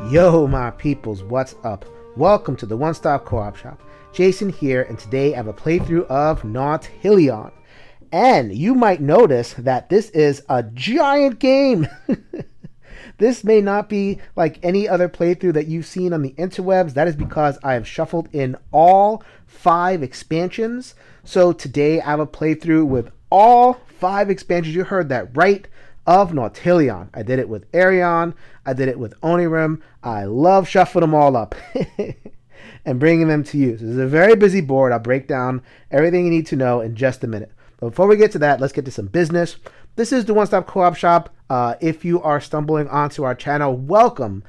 Yo, my peoples, what's up? Welcome to the One Stop Co-op Shop. Jason here, and today I have a playthrough of Nautilion. And you might notice that this is a giant game. This may not be like any other playthrough that you've seen on the interwebs. That is because I have shuffled in all 5 expansions. So today I have a playthrough with all 5 expansions. You heard that right, of Nautilion. I did it with Arion. I did it with Oniverse. I love shuffling them all up and bringing them to you. So this is a very busy board. I'll break down everything you need to know in just a minute. But before we get to that, let's get to some business. This is the One Stop Co-op Shop. If you are stumbling onto our channel, welcome.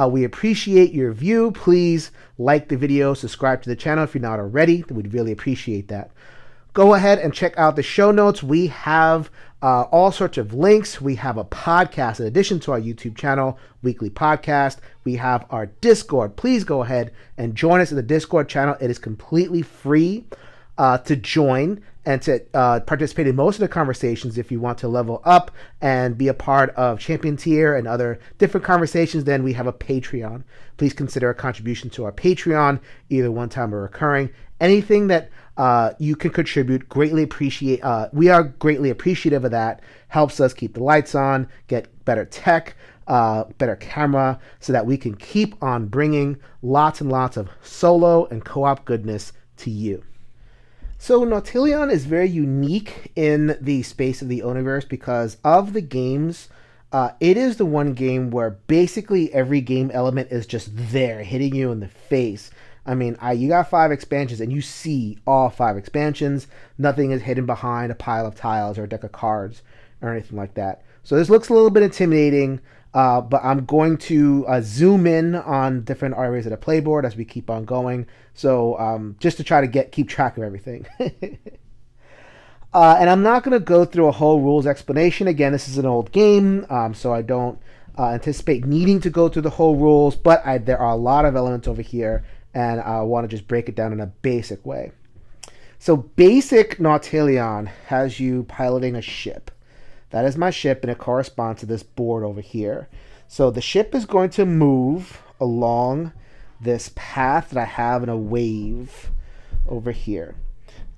We appreciate your view. Please like the video, subscribe to the channel if you're not already. We'd really appreciate that. Go ahead and check out the show notes. We have all sorts of links. We have a podcast in addition to our YouTube channel, weekly podcast. We have our Discord. Please go ahead and join us in the Discord channel. It is completely free to join and to participate in most of the conversations. If you want to level up and be a part of Champion Tier and other different conversations, then we have a Patreon. Please consider a contribution to our Patreon, either one time or recurring. Anything that you can contribute, greatly appreciate. We are greatly appreciative of that. Helps us keep the lights on, get better tech, better camera, so that we can keep on bringing lots and lots of solo and co-op goodness to you. So Nautilion is very unique in the space of the Oniverse because of the games. It is the one game where basically every game element is just there, hitting you in the face. I mean, you got 5 expansions, and you see all 5 expansions. Nothing is hidden behind a pile of tiles or a deck of cards or anything like that. So this looks a little bit intimidating, but I'm going to zoom in on different areas of the playboard as we keep on going. So just to try to keep track of everything. And I'm not going to go through a whole rules explanation. Again, this is an old game, so I don't anticipate needing to go through the whole rules, but there are a lot of elements over here, and I want to just break it down in a basic way. So basic Nautilion has you piloting a ship. That is my ship, and it corresponds to this board over here. So the ship is going to move along this path that I have in a wave over here.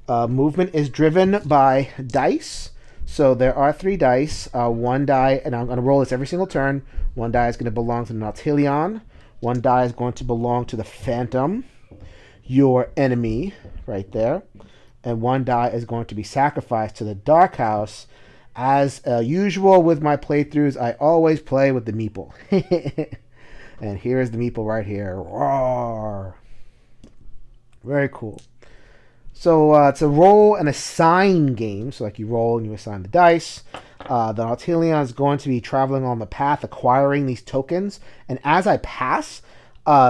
Movement is driven by dice. So there are 3 dice. 1 die, and I'm going to roll this every single turn. 1 die is going to belong to the Nautilion. 1 die is going to belong to the Phantom, your enemy, right there. And 1 die is going to be sacrificed to the Dark House. As usual with my playthroughs, I always play with the meeple. And here is the meeple right here. Roar! Very cool. So it's a roll and assign game. So like you roll and you assign the dice. The Nautilion is going to be traveling on the path, acquiring these tokens. And as I pass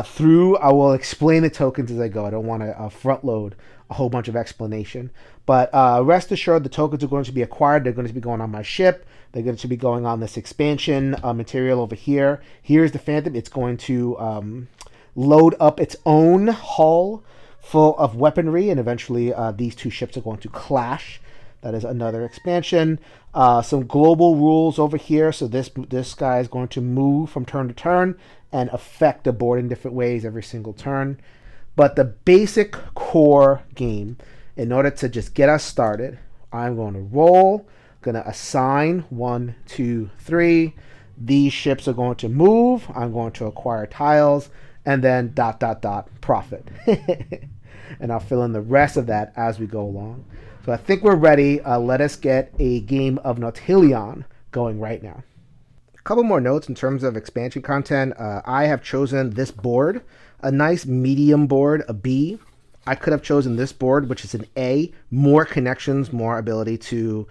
through, I will explain the tokens as I go. I don't want to front load a whole bunch of explanation. But rest assured, the tokens are going to be acquired. They're going to be going on my ship. They're going to be going on this expansion material over here. Here's the Phantom. It's going to load up its own hull full of weaponry, and eventually these 2 ships are going to clash. That is another expansion. Some global rules over here. So this guy is going to move from turn to turn and affect the board in different ways every single turn. But the basic core game, in order to just get us started, I'm going to roll, going to assign 1, 2, 3. These ships are going to move. I'm going to acquire tiles, and then ... profit. And I'll fill in the rest of that as we go along. So I think we're ready. Let us get a game of Nautilion going right now. A couple more notes in terms of expansion content. I have chosen this board, a nice medium board, a B. I could have chosen this board, which is an A, more connections, more ability to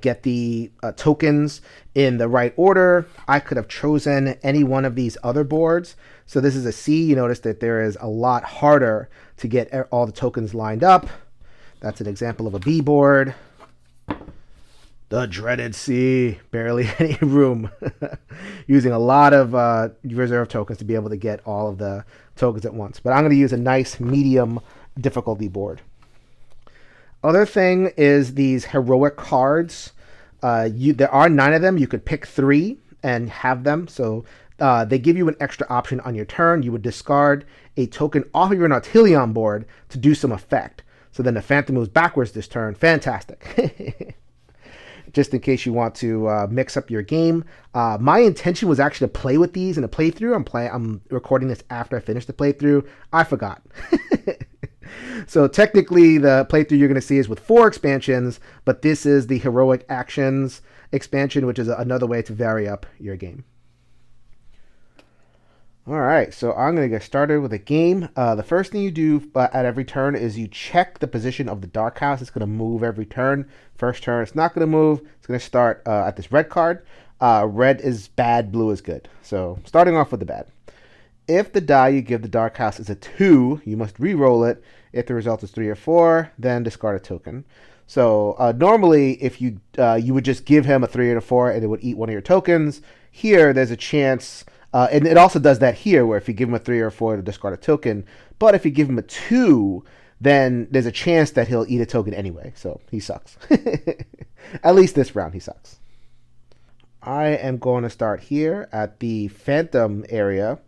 get the tokens in the right order. I could have chosen any one of these other boards. So this is a C. You notice that there is a lot harder to get all the tokens lined up. That's an example of a B board. The dreaded C, barely any room. Using a lot of reserve tokens to be able to get all of the tokens at once. But I'm going to use a nice medium difficulty board. Other thing is these heroic cards. There are 9 of them. You could pick 3 and have them. So they give you an extra option on your turn. You would discard a token off of your Nautilion board to do some effect. So then the Phantom moves backwards this turn. Fantastic. Just in case you want to mix up your game. My intention was actually to play with these in a playthrough. I'm recording this after I finished the playthrough. I forgot. So technically, the playthrough you're going to see is with 4 expansions, but this is the Heroic Actions expansion, which is another way to vary up your game. All right, so I'm going to get started with a game. The first thing you do at every turn is you check the position of the Dark House. It's going to move every turn. First turn, it's not going to move. It's going to start at this red card. Red is bad, blue is good. So starting off with the bad. If the die you give the Dark House is a 2, you must re-roll it. If the result is 3 or 4, then discard a token. So normally, if you would just give him a 3 or a 4, and it would eat one of your tokens. Here, there's a chance, and it also does that here, where if you give him a 3 or a 4, it'll discard a token. But if you give him a 2, then there's a chance that he'll eat a token anyway. So he sucks. At least this round, he sucks. I am going to start here at the Phantom area.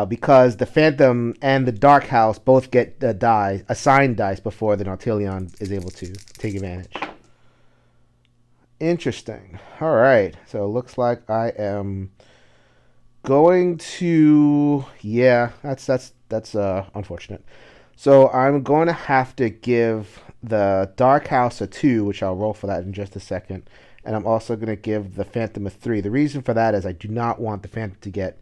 Because the Phantom and the Dark House both get assigned dice before the Nautilion is able to take advantage. Interesting. All right. So it looks like I am going to. Yeah, that's unfortunate. So I'm going to have to give the Dark House a 2, which I'll roll for that in just a second, and I'm also going to give the Phantom a 3. The reason for that is I do not want the Phantom to get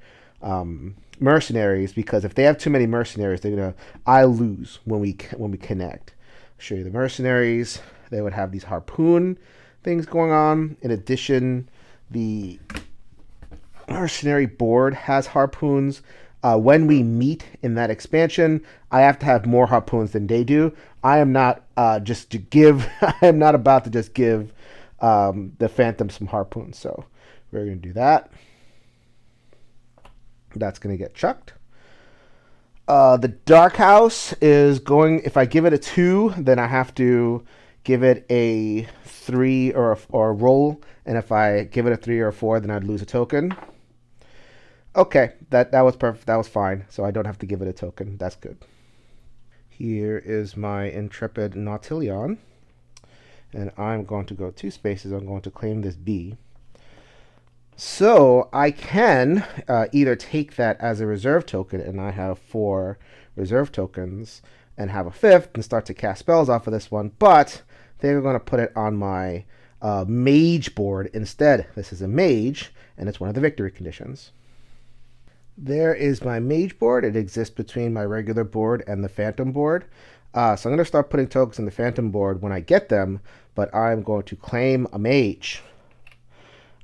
mercenaries, because if they have too many mercenaries, I lose when we connect. I'll show you the mercenaries. They would have these harpoon things going on. In addition, the mercenary board has harpoons. When we meet in that expansion, I have to have more harpoons than they do. I am not I am not about to just give the Phantom some harpoons. So we're going to do that. That's going to get chucked. The Dark House is going, if I give it a 2, then I have to give it a 3 or a roll. And if I give it a 3 or a 4, then I'd lose a token. Okay, that was perfect. That was fine. So I don't have to give it a token. That's good. Here is my Intrepid Nautilion. And I'm going to go 2 spaces. I'm going to claim this B. So I can either take that as a reserve token, and I have 4 reserve tokens, and have a 5th and start to cast spells off of this one. But they're going to put it on my mage board instead. This is a mage, and it's one of the victory conditions. There is my mage board. It exists between my regular board and the Phantom board. So I'm going to start putting tokens in the Phantom board when I get them, but I'm going to claim a mage.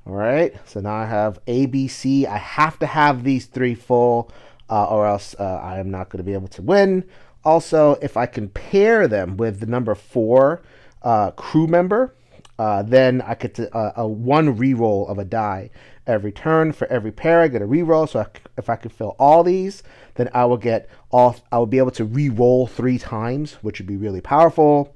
All right, so now I have A, B, C. I have to have these 3 full, or else I am not going to be able to win. Also, if I can pair them with the number 4 crew member, then I get a 1 reroll of a die every turn. For every pair, I get a reroll. So if I can fill all these, then I will be able to reroll 3 times, which would be really powerful.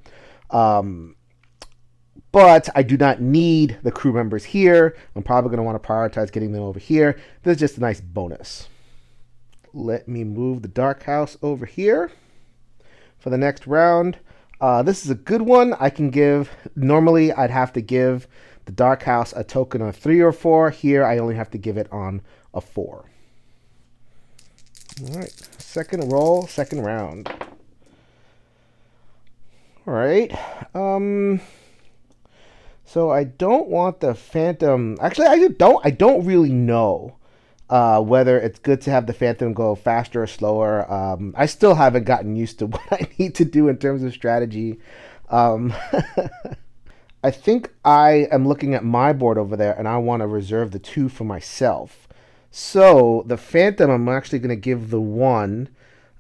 But I do not need the crew members here. I'm probably going to want to prioritize getting them over here. This is just a nice bonus. Let me move the Dark House over here for the next round. This is a good one. I can give, normally I'd have to give the Dark House a token on a 3 or 4. Here I only have to give it on a 4. All right, second roll, second round. All right. So I don't want the Phantom. Actually, I don't really know whether it's good to have the Phantom go faster or slower. I still haven't gotten used to what I need to do in terms of strategy. I think I am looking at my board over there, and I want to reserve the 2 for myself. So the Phantom, I'm actually going to give the 1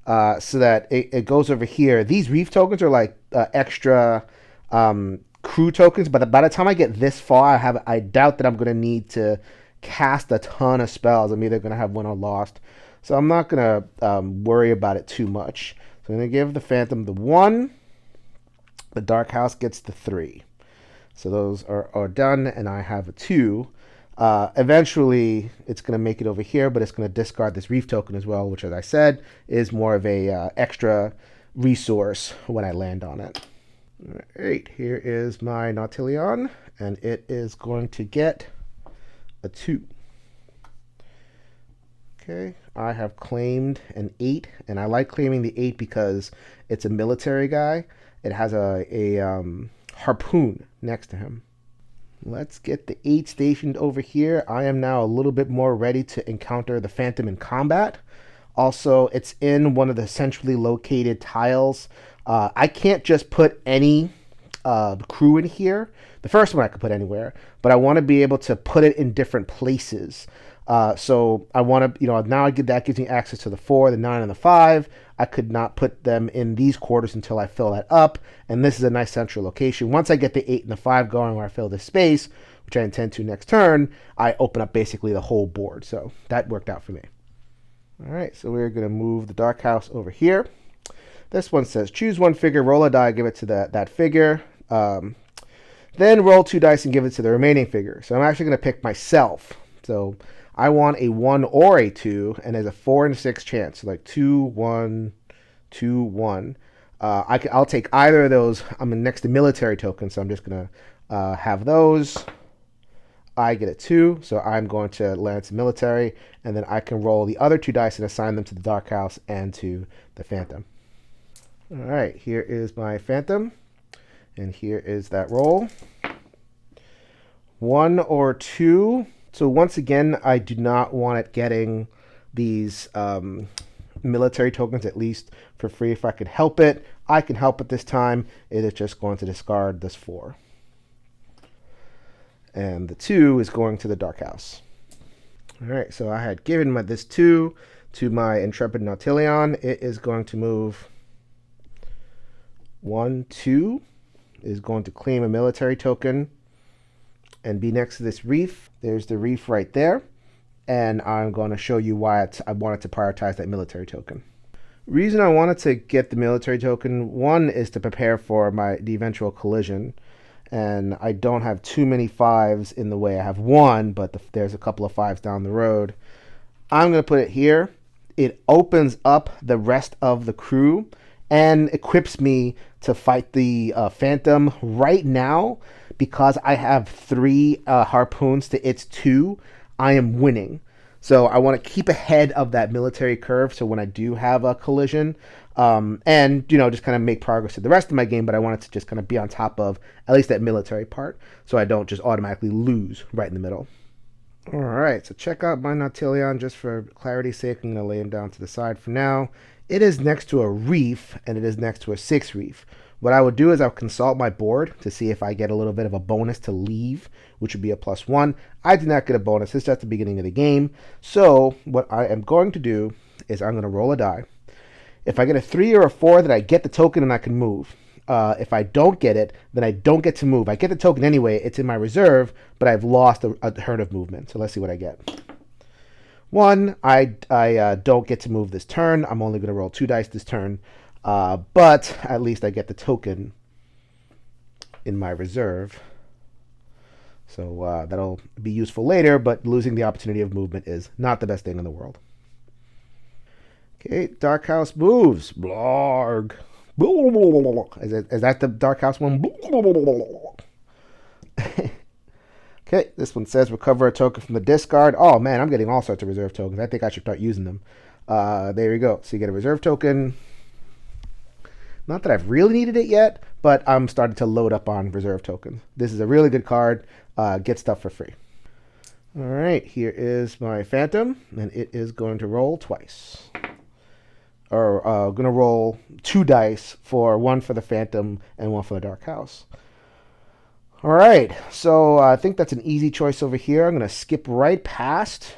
so that it goes over here. These Reef tokens are like extra crew tokens, but by the time I get this far, I doubt that I'm going to need to cast a ton of spells. I'm either going to have won or lost. So I'm not going to worry about it too much. So I'm going to give the Phantom the 1. The Dark House gets the 3. So those are done, and I have a 2. Eventually, it's going to make it over here, but it's going to discard this reef token as well, which, as I said, is more of a extra resource when I land on it. All right, here is my Nautilion, and it is going to get a 2. Okay, I have claimed an 8, and I like claiming the 8 because it's a military guy. It has a harpoon next to him. Let's get the 8 stationed over here. I am now a little bit more ready to encounter the Phantom in combat. Also, it's in one of the centrally located tiles. I can't just put any crew in here. The first one I could put anywhere, but I want to be able to put it in different places. So I want to, now that gives me access to the 4, the 9, and the 5. I could not put them in these quarters until I fill that up. And this is a nice central location. Once I get the 8 and the 5 going where I fill this space, which I intend to next turn, I open up basically the whole board. So that worked out for me. All right, so we're going to move the Dark House over here. This one says choose one figure, roll a die, give it to that figure. Then roll 2 dice and give it to the remaining figure. So I'm actually going to pick myself. So I want a 1 or a 2, and there's a 4 and 6 chance. So like 2, 1, 2, 1. I'll take either of those. I'm next to military tokens, so I'm just going to have those. I get a 2, so I'm going to land to military, and then I can roll the other 2 dice and assign them to the Dark House and to the Phantom. All right, here is my Phantom, and here is that roll. 1 or 2. So once again, I do not want it getting these military tokens, at least for free. If I could help it, I can help it this time. It is just going to discard this 4. And the 2 is going to the Dark House. All right, so I had given this 2 to my Intrepid Nautilion. It is going to move 1, 2, is going to claim a military token and be next to this reef. There's the reef right there. And I'm going to show you why I wanted to prioritize that military token. Reason I wanted to get the military token, one is to prepare for the eventual collision. And I don't have too many 5s in the way. I have 1, but there's a couple of 5s down the road. I'm going to put it here. It opens up the rest of the crew and equips me to fight the Phantom right now. Because I have 3 harpoons to its 2, I am winning. So I want to keep ahead of that military curve, so when I do have a collision, and just kind of make progress to the rest of my game, but I want it to just kind of be on top of at least that military part, so I don't just automatically lose right in the middle. All right, so check out my Nautilion just for clarity's sake. I'm going to lay him down to the side for now. It is next to a reef, and it is next to a 6 reef. What I would do is I'll consult my board to see if I get a little bit of a bonus to leave, which would be a +1. I did not get a bonus. It's at the beginning of the game. So what I am going to do is I'm going to roll a die. If I get a 3 or a 4, then I get the token and I can move. If I don't get it, then I don't get to move. I get the token anyway. It's in my reserve, but I've lost a turn of movement. So let's see what I get. 1, I don't get to move this turn. I'm only going to roll 2 dice this turn. But at least I get the token in my reserve. So that'll be useful later, but losing the opportunity of movement is not the best thing in the world. Okay, Dark House moves. Blarg. Is that the Dark House one? Okay, this one says recover a token from the discard. Oh man, I'm getting all sorts of reserve tokens. I think I should start using them. There you go. So you get a reserve token. Not that I've really needed it yet, but I'm starting to load up on reserve tokens. This is a really good card. Get stuff for free. All right, here is my Phantom, and it is going to roll twice. Or going to roll 2 dice, for 1 for the Phantom and 1 for the Dark House. All right, so I think that's an easy choice over here. I'm going to skip right past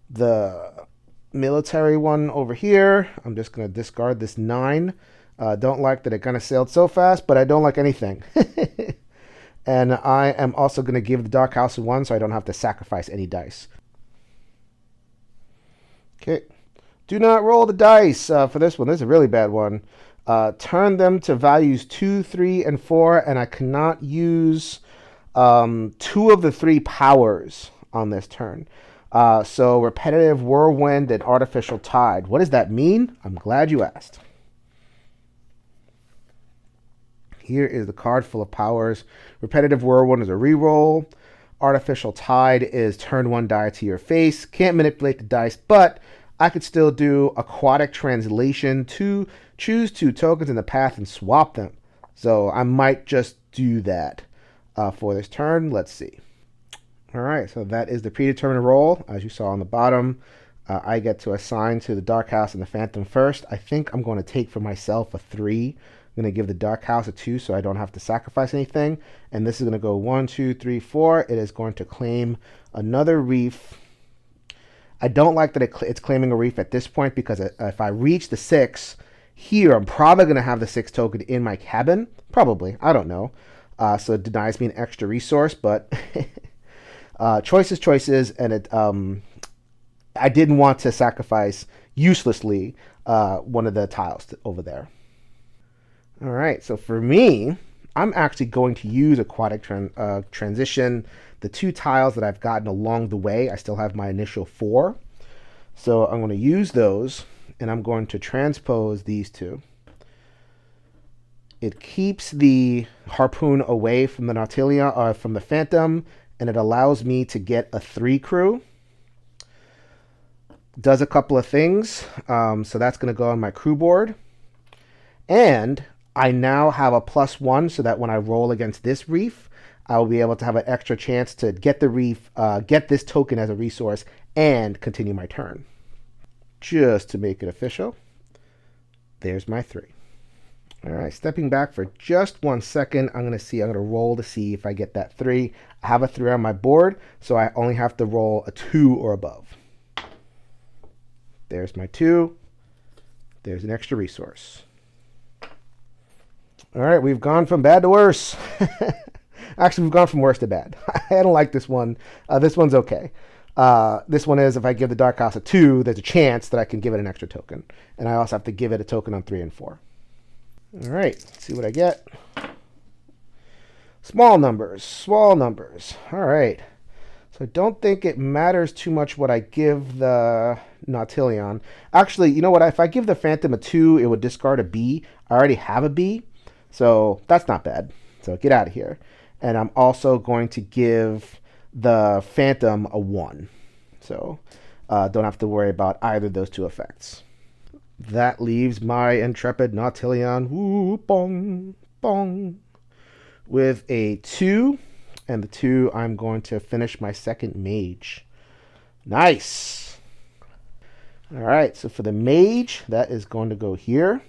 the military one over here. I'm just going to discard this 9. Don't like that it kind of sailed so fast, but I don't like anything. And I am also going to give the Dark House a 1 so I don't have to sacrifice any dice. Okay. Do not roll the dice for this one. This is a really bad one. Turn them to values 2, 3, and 4, and I cannot use two of the three powers on this turn. So repetitive whirlwind and artificial tide. What does that mean? I'm glad you asked. Here is the card full of powers. Repetitive whirlwind is a reroll. Artificial tide is turn one die to your face. Can't manipulate the dice, but I could still do aquatic translation to choose two tokens in the path and swap them. So I might just do that for this turn. Let's see. All right, so that is the predetermined roll. As you saw on the bottom, I get to assign to the Dark House and the Phantom first. I think I'm going to take for myself a 3. I'm going to give the Dark House a 2 so I don't have to sacrifice anything. And this is going to go 1, 2, 3, 4. It is going to claim another reef. I don't like that it's claiming a reef at this point because if I reach the 6 here, I'm probably going to have the 6 token in my cabin. Probably. I don't know. So it denies me an extra resource, but choices, and it. I didn't want to sacrifice uselessly one of the tiles over there. All right, so for me, I'm actually going to use aquatic transition. The 2 tiles that I've gotten along the way, I still have my initial 4. So I'm going to use those, and I'm going to transpose these 2. It keeps the harpoon away from the Nautilion, from the Phantom, and it allows me to get a 3 crew. Does a couple of things. So that's going to go on my crew board. And I now have a +1 so that when I roll against this reef, I'll be able to have an extra chance to get the reef, get this token as a resource, and continue my turn. Just to make it official, there's my 3. All right, stepping back for just 1 second, I'm going to roll to see if I get that 3. I have a 3 on my board, so I only have to roll a 2 or above. There's my 2. There's an extra resource. All right, we've gone from bad to worse. Actually, we've gone from worse to bad. I don't like this one. This one's okay. This one is if I give the Dark House a 2, there's a chance that I can give it an extra token. And I also have to give it a token on 3 and 4. All right, let's see what I get. Small numbers. All right. So I don't think it matters too much what I give the Nautilion. Actually, you know what? If I give the Phantom a 2, it would discard a B. I already have a B, so that's not bad. So get out of here. And I'm also going to give the Phantom a 1. So don't have to worry about either of those 2 effects. That leaves my intrepid Nautilion, woo, bong, bong, with a 2. And the 2, I'm going to finish my second mage. Nice. All right, so for the mage, that is going to go here.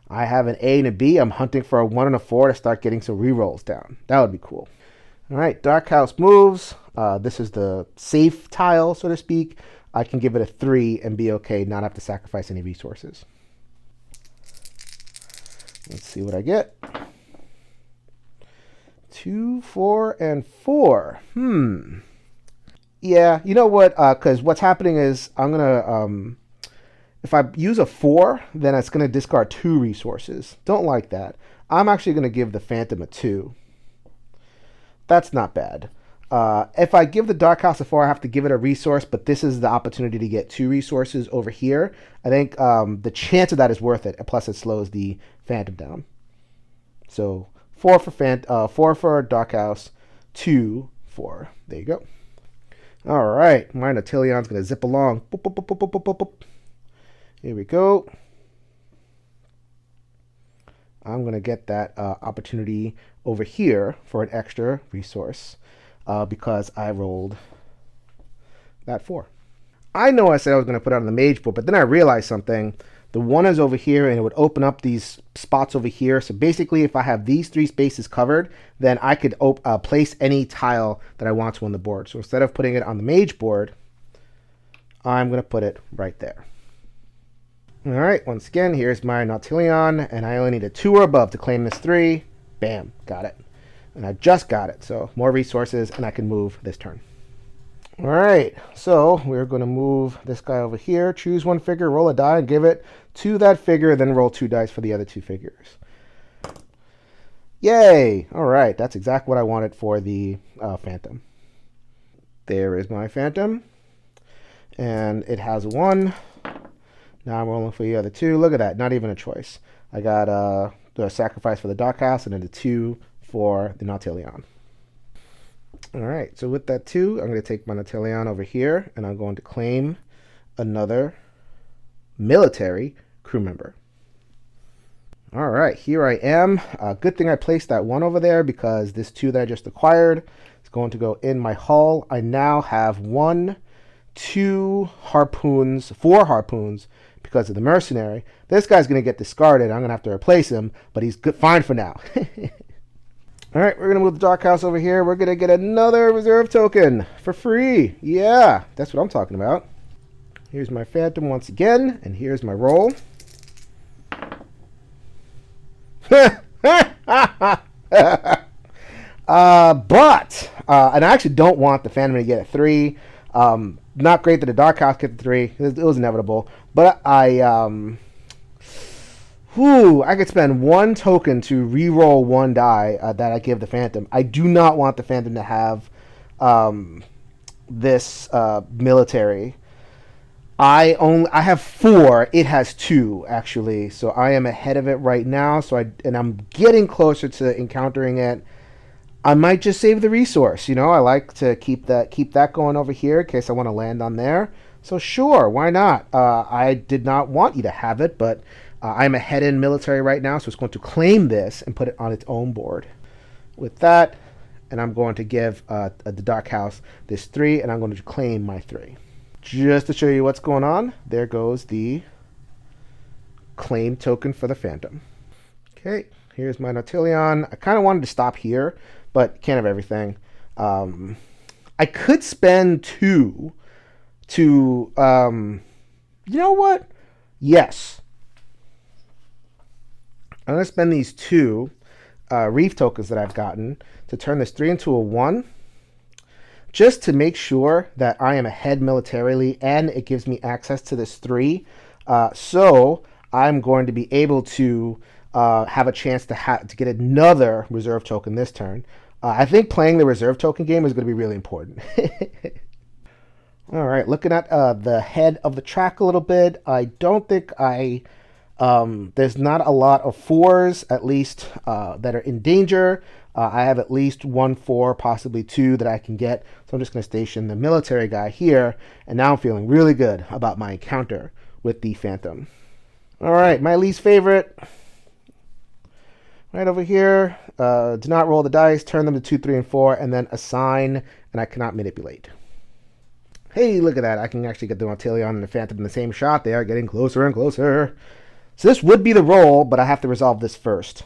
I have an A and a B. I'm hunting for a 1 and a 4 to start getting some rerolls down. That would be cool. All right, Dark House moves. This is the safe tile, so to speak. I can give it a 3 and be okay, not have to sacrifice any resources. Let's see what I get. 2, 4, and 4. Yeah, you know what? Because what's happening is I'm going to... if I use a 4, then it's going to discard 2 resources. Don't like that. I'm actually going to give the Phantom a 2. That's not bad. If I give the Dark House a 4, I have to give it a resource, but this is the opportunity to get 2 resources over here. I think the chance of that is worth it, and plus it slows the Phantom down. So 4 for Dark House, 2 for... There you go. All right, my Nautilion's going to zip along. Boop, boop, boop, boop, boop, boop, boop. Here we go. I'm going to get that opportunity over here for an extra resource because I rolled that 4. I know I said I was going to put it on the mage board, but then I realized something. The 1 is over here, and it would open up these spots over here. So basically, if I have these 3 spaces covered, then I could place any tile that I want to on the board. So instead of putting it on the mage board, I'm going to put it right there. All right, once again, here's my Nautilion, and I only need a 2 or above to claim this 3. Bam, got it. And I just got it, so more resources, and I can move this turn. All right, so we're going to move this guy over here, choose 1 figure, roll a die, and give it to that figure, then roll 2 dice for the other 2 figures. Yay! All right, that's exactly what I wanted for the Phantom. There is my Phantom, and it has a 1. Now I'm rolling for the other 2. Look at that, not even a choice. I got the sacrifice for the Dark House, and then the 2 for the Nautilion. All right, so with that 2, I'm going to take my Nautilion over here, and I'm going to claim another military crew member. All right, here I am. Good thing I placed that 1 over there, because this 2 that I just acquired is going to go in my hull. I now have 1, 2 harpoons, 4 harpoons because of the mercenary. This guy's going to get discarded. I'm going to have to replace him, but he's good, fine for now. All right, we're going to move the Dark House over here. We're going to get another reserve token for free. Yeah, that's what I'm talking about. Here's my Phantom once again, and here's my roll. And I actually don't want the Phantom to get a 3. Not great that the Dark House get the 3. It was inevitable. But I could spend 1 token to re-roll 1 die that I give the Phantom. I do not want the Phantom to have this military. I have 4. It has 2 actually, so I am ahead of it right now. I'm getting closer to encountering it. I might just save the resource. I like to keep that going over here in case I want to land on there. So sure, why not? I did not want you to have it, but I'm ahead in military right now, so it's going to claim this and put it on its own board. With that, and I'm going to give the Dark House this 3, and I'm going to claim my 3. Just to show you what's going on, there goes the claim token for the Phantom. Okay, here's my Nautilion. I kind of wanted to stop here, but can't have everything. I could spend 2 to, you know what? Yes. I'm going to spend these 2 reef tokens that I've gotten to turn this 3 into a 1. Just to make sure that I am ahead militarily and it gives me access to this 3. So I'm going to be able to have a chance to get another reserve token this turn. I think playing the reserve token game is going to be really important. All right, looking at the head of the track a little bit, I don't think there's not a lot of 4s, at least, that are in danger. I have at least 1 4, possibly 2 that I can get. So I'm just going to station the military guy here. And now I'm feeling really good about my encounter with the Phantom. All right, my least favorite. Right over here. Do not roll the dice. Turn them to 2, 3, and 4. And then assign. And I cannot manipulate. Hey, look at that. I can actually get the Nautilion and the Phantom in the same shot. They are getting closer and closer. So this would be the roll, but I have to resolve this first.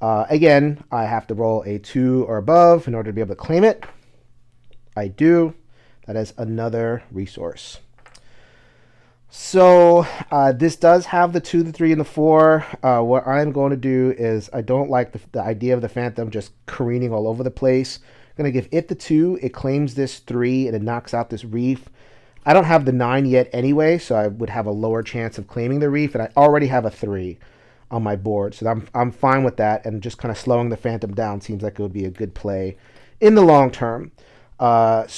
Again, I have to roll a 2 or above in order to be able to claim it. I do. That is another resource. So this does have the 2, the 3, and the 4. What I'm going to do is I don't like the idea of the Phantom just careening all over the place. I'm going to give it the 2. It claims this 3, and it knocks out this reef. I don't have the 9 yet anyway, so I would have a lower chance of claiming the reef, and I already have a 3 on my board, so I'm fine with that, and just kind of slowing the Phantom down seems like it would be a good play in the long term. That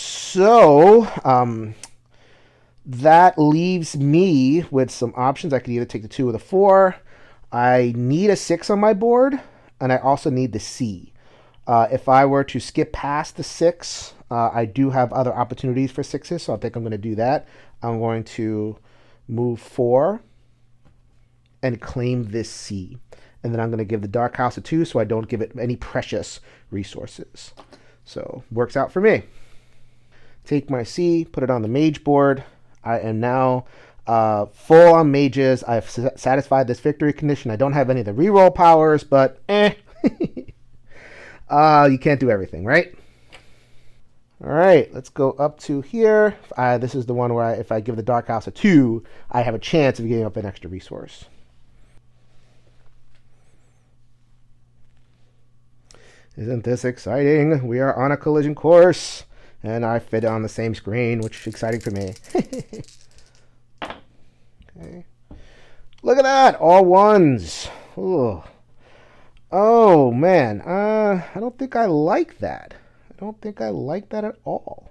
leaves me with some options. I could either take the 2 or the 4. I need a 6 on my board, and I also need the C. If I were to skip past the 6, I do have other opportunities for 6s, so I think I'm going to do that. I'm going to move 4 and claim this C. And then I'm going to give the Dark House a 2 so I don't give it any precious resources. So, works out for me. Take my C, put it on the mage board. I am now full on mages. I've satisfied this victory condition. I don't have any of the reroll powers, but you can't do everything, right? All right, let's go up to here. This is the one where if I give the Dark House a 2, I have a chance of getting up an extra resource. Isn't this exciting? We are on a collision course, and I fit on the same screen, which is exciting for me. Okay. Look at that, all 1s. Ooh. Oh man, I don't think I like that. I don't think I like that at all.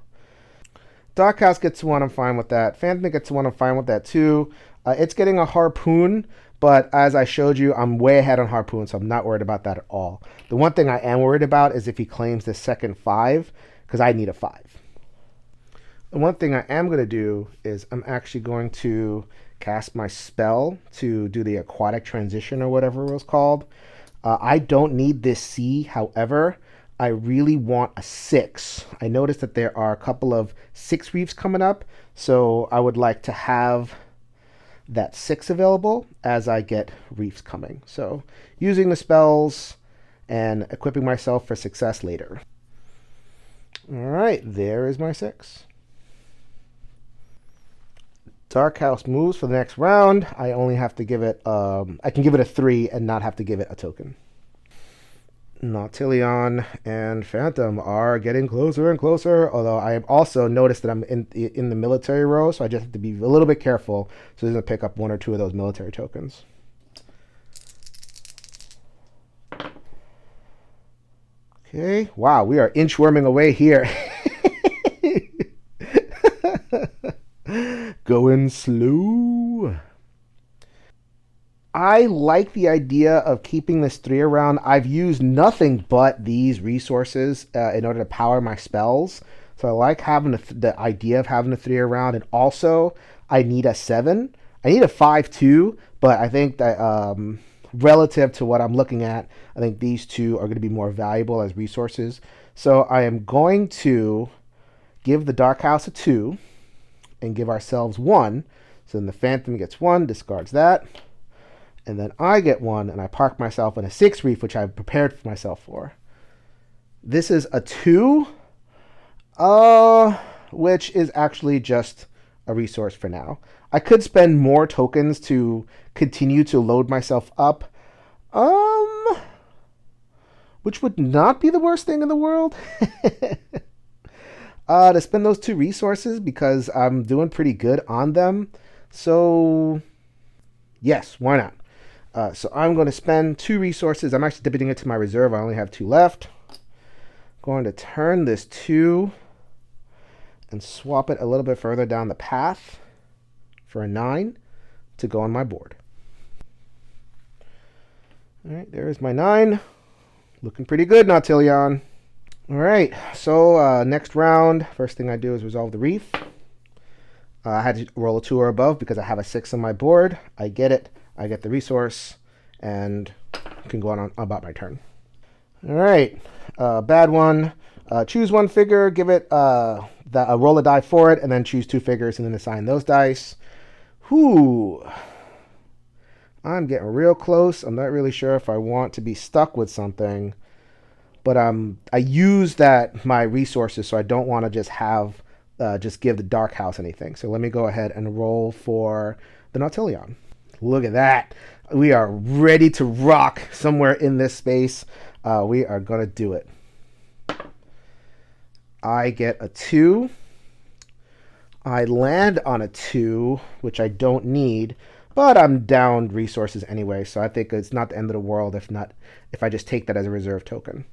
Dark House gets one, I'm fine with that. Phantom gets one, I'm fine with that too. It's getting a harpoon, but as I showed you, I'm way ahead on harpoon, so I'm not worried about that at all. The one thing I am worried about is if he claims the second 5, because I need a 5. The one thing I am going to do is I'm actually going to cast my spell to do the aquatic transition or whatever it was called. I don't need this C, however, I really want a 6. I noticed that there are a couple of 6 reefs coming up, so I would like to have that 6 available as I get reefs coming. So using the spells and equipping myself for success later. All right, there is my 6. Dark House moves for the next round. I only have to give it, I can give it a 3 and not have to give it a token. Nautilion and Phantom are getting closer and closer, although I have also noticed that I'm in the military row, so I just have to be a little bit careful so it doesn't pick up 1 or 2 of those military tokens. Okay, wow, we are inchworming away here. Going slow. I like the idea of keeping this 3 around. I've used nothing but these resources in order to power my spells. So I like having the idea of having a 3 around. And also, I need a 7. I need a 5 too, but I think that relative to what I'm looking at, I think these 2 are going to be more valuable as resources. So I am going to give the Dark House a 2 and give ourselves 1. So then the Phantom gets 1, discards that. And then I get 1, and I park myself in a 6 reef, which I've prepared for myself for. This is a 2, which is actually just a resource for now. I could spend more tokens to continue to load myself up, which would not be the worst thing in the world. To spend those 2 resources because I'm doing pretty good on them. So, yes, why not? So I'm going to spend 2 resources. I'm actually debiting it to my reserve. I only have 2 left. Going to turn this 2 and swap it a little bit further down the path for a 9 to go on my board. All right, there's my 9. Looking pretty good, Nautilion. All right, so next round, first thing I do is resolve the reef. I had to roll a 2 or above because I have a 6 on my board. I get it. I get the resource and can go on about my turn. All right, bad one. Choose 1 figure, give it roll a die for it, and then choose 2 figures and then assign those dice. Whew. I'm getting real close. I'm not really sure if I want to be stuck with something, but I use my resources, so I don't want to just give the Dark House anything. So let me go ahead and roll for the Nautilion. Look at that. We are ready to rock somewhere in this space. We are going to do it. I get a 2. I land on a 2, which I don't need, but I'm down resources anyway, so I think it's not the end of the world if I just take that as a reserve token.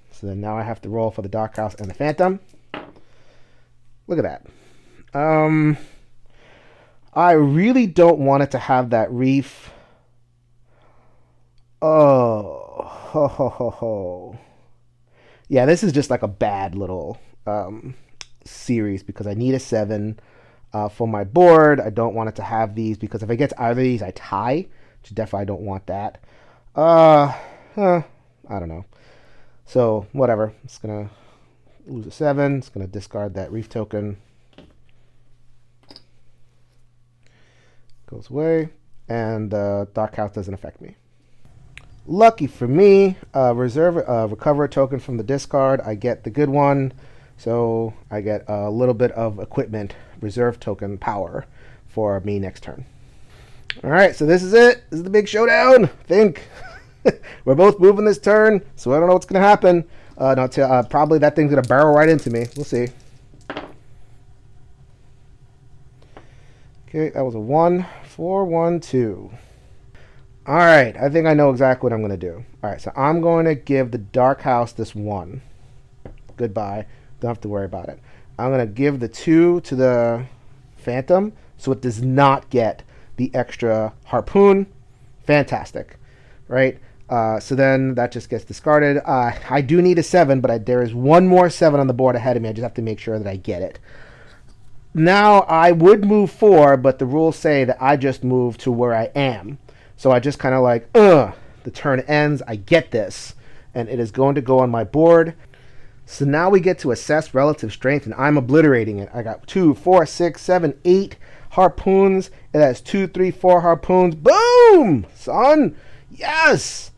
So then now I have to roll for the Dark House and the Phantom. Look at that. I really don't want it to have that reef. Oh, ho, ho, ho, ho. Yeah, this is just like a bad little series because I need a 7 for my board. I don't want it to have these because if it gets either of these, I tie, which definitely I don't want that. I don't know. So, whatever. It's going to lose a 7. It's going to discard that reef token. Goes away, and Dark House doesn't affect me. Lucky for me, recover a token from the discard. I get the good one, so I get a little bit of equipment reserve token power for me next turn. All right, so this is it. This is the big showdown. I think we're both moving this turn, so I don't know what's going to happen. Probably that thing's going to barrel right into me. We'll see. Okay, that was a 1, 4, 1, 2. All right, I think I know exactly what I'm going to do. All right, so I'm going to give the Dark House this 1. Goodbye. Don't have to worry about it. I'm going to give the 2 to the Phantom, so it does not get the extra Harpoon. Fantastic, right? So then that just gets discarded. I do need a 7, but there is one more 7 on the board ahead of me. I just have to make sure that I get it. Now I would move 4, but the rules say that I just move to where I am. So I just kind of like, the turn ends. I get this, and it is going to go on my board. So now we get to assess relative strength, and I'm obliterating it. I got 2, 4, 6, 7, 8 harpoons. It has 2, 3, 4 harpoons. Boom, son. Yes.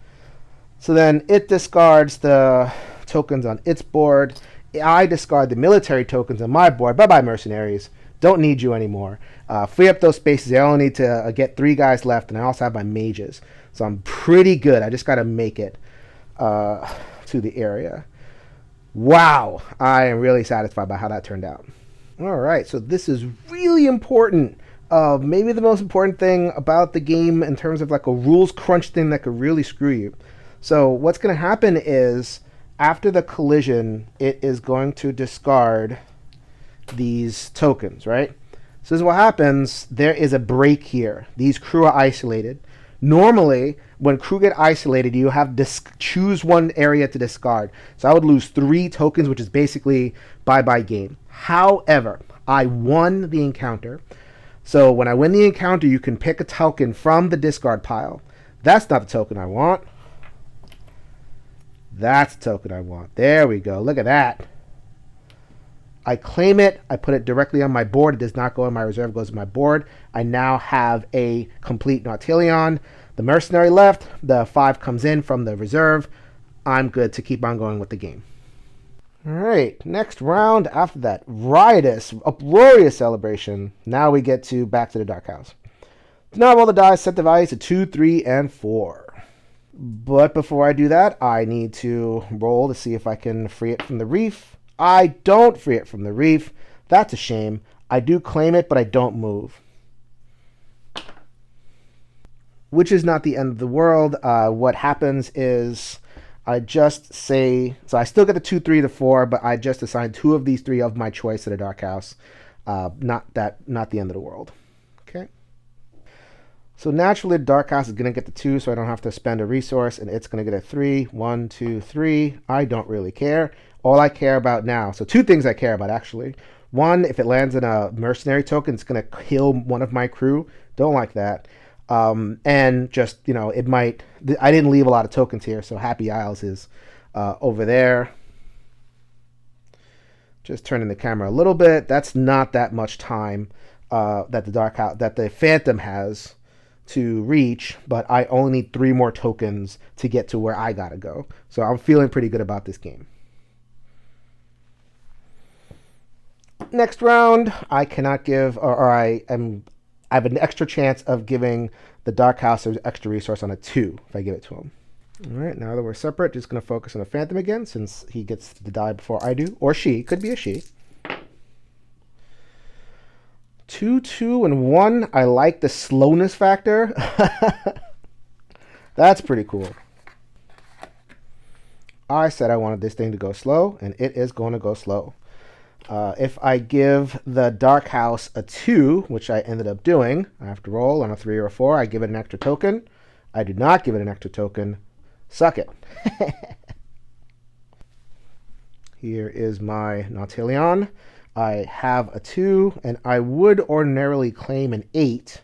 So then it discards the tokens on its board. I discard the military tokens on my board. Bye-bye, mercenaries. Don't need you anymore. Free up those spaces. I only need to get 3 guys left, and I also have my mages. So I'm pretty good. I just got to make it to the area. Wow. I am really satisfied by how that turned out. All right. So this is really important. Maybe the most important thing about the game in terms of like a rules crunch thing that could really screw you. So what's going to happen is after the collision, it is going to discard these tokens, right? So this is what happens. There is a break here. These crew are isolated. Normally, when crew get isolated, you have to choose one area to discard. So I would lose 3 tokens, which is basically bye-bye game. However, I won the encounter. So when I win the encounter, you can pick a token from the discard pile. That's not the token I want. That's the token I want. There we go. Look at that. I claim it. I put it directly on my board. It does not go in my reserve. It goes to my board. I now have a complete Nautilion. The mercenary left. The 5 comes in from the reserve. I'm good to keep on going with the game. All right. Next round after that riotous, uproarious celebration. Now we get to back to the Dark House. So now roll the dice. Set the values to 2, 3, and 4. But before I do that, I need to roll to see if I can free it from the reef. I don't free it from the reef. That's a shame. I do claim it, but I don't move. Which is not the end of the world. What happens is I just say... So I still get the 2, 3, to 4, but I just assign 2 of these 3 of my choice to the Dark House. Not the end of the world. Okay. So naturally, the Dark House is going to get the 2, so I don't have to spend a resource, and it's going to get a 3. 1, 2, 3. I don't really care. All I care about now, so 2 things I care about actually. 1, if it lands in a mercenary token, it's going to kill one of my crew. Don't like that. And just, it might, I didn't leave a lot of tokens here, so Happy Isles is over there. Just turning the camera a little bit. That's not that much time that the Phantom has to reach, but I only need 3 more tokens to get to where I gotta go. So I'm feeling pretty good about this game. Next round, I cannot give, or I have an extra chance of giving the Dark House an extra resource on a 2 if I give it to him. All right, now that we're separate, just going to focus on the Phantom again since he gets to die before I do, or she. Could be a she. 2, 2, and 1. I like the slowness factor. That's pretty cool. I said I wanted this thing to go slow, and it is going to go slow. If I give the Dark House a 2, which I ended up doing, I have to roll on a 3 or a 4. I give it an extra token. I do not give it an extra token. Suck it. Here is my Nautilion. I have a 2, and I would ordinarily claim an 8,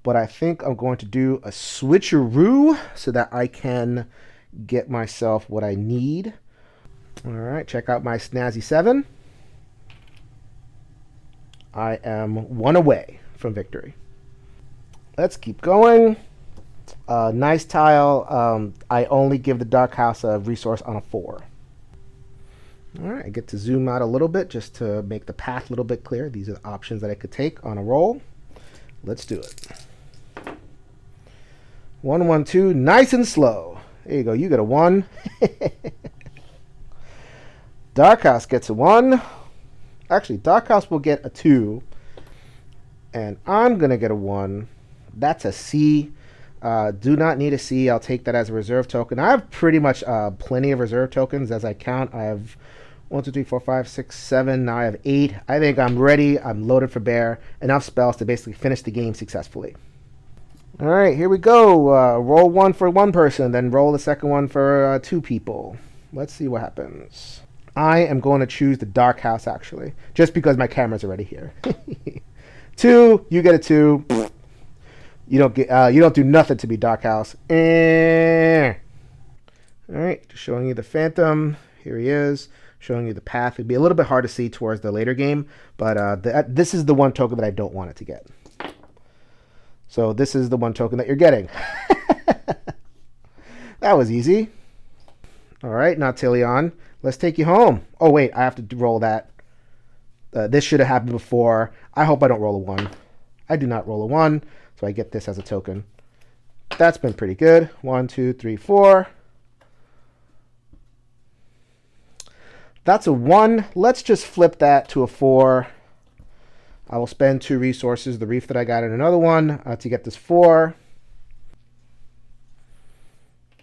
but I think I'm going to do a switcheroo so that I can get myself what I need. All right, check out my snazzy 7. I am 1 away from victory. Let's keep going. Nice tile. I only give the Dark House a resource on a 4. All right, I get to zoom out a little bit just to make the path a little bit clear. These are the options that I could take on a roll. Let's do it. 1, 1, 2. Nice and slow. There you go. You get a 1. Dark House gets a 1. Actually, Dark House will get a 2. And I'm going to get a 1. That's a C. Do not need a C. I'll take that as a reserve token. I have pretty much plenty of reserve tokens as I count. I have 1, 2, 3, 4, 5, 6, 7. Now I have 8. I think I'm ready. I'm loaded for bear. Enough spells to basically finish the game successfully. All right, here we go. Roll one for one person, then roll the second one for 2 people. Let's see what happens. I am going to choose the dark house, actually, just because my camera's already here. 2, you get a 2. You don't do nothing to me, dark house. All right, just showing you the phantom. Here he is, showing you the path. It'd be a little bit hard to see towards the later game, but this is the one token that I don't want it to get. So this is the one token that you're getting. That was easy. All right, Nautilion, let's take you home. Oh, wait, I have to roll that. This should have happened before. I hope I don't roll a 1. I do not roll a 1, so I get this as a token. That's been pretty good. 1, 2, 3, 4. That's a 1. Let's just flip that to a 4. I will spend 2 resources, the reef that I got in another one, to get this 4.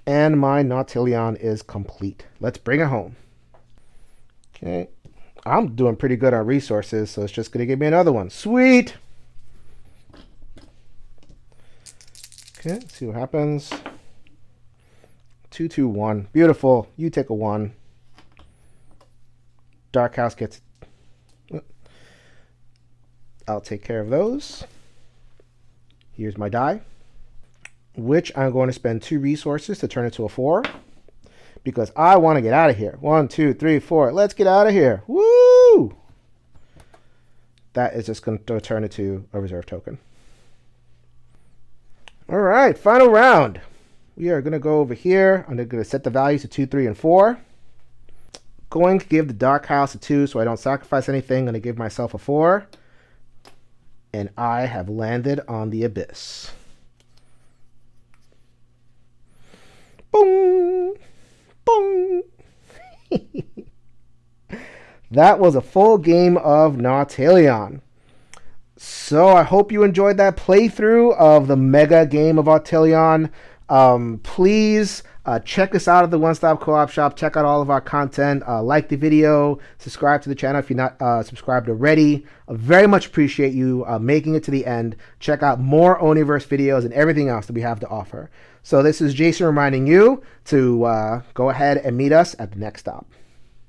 And my Nautilion is complete. Let's bring it home. Okay. I'm doing pretty good on resources, so it's just going to give me another one. Sweet! Okay, let's see what happens. 2, 2, 1. Beautiful. You take a 1. Dark House gets... I'll take care of those. Here's my die, which I'm going to spend 2 resources to turn it to a 4, because I want to get out of here. 1, 2, 3, 4. Let's get out of here. Woo! That is just going to turn it to a reserve token. All right, final round. We are going to go over here. I'm going to set the values to 2, 3, and 4. Going to give the dark house a 2 so I don't sacrifice anything. I'm going to give myself a 4. And I have landed on the abyss. Boom! Boom! That was a full game of Nautilion. So I hope you enjoyed that playthrough of the mega game of Nautilion. Please check us out at the One Stop Co-op Shop. Check out all of our content. Like the video. Subscribe to the channel if you're not subscribed already. I very much appreciate you making it to the end. Check out more Oniverse videos and everything else that we have to offer. So this is Jason reminding you to go ahead and meet us at the next stop.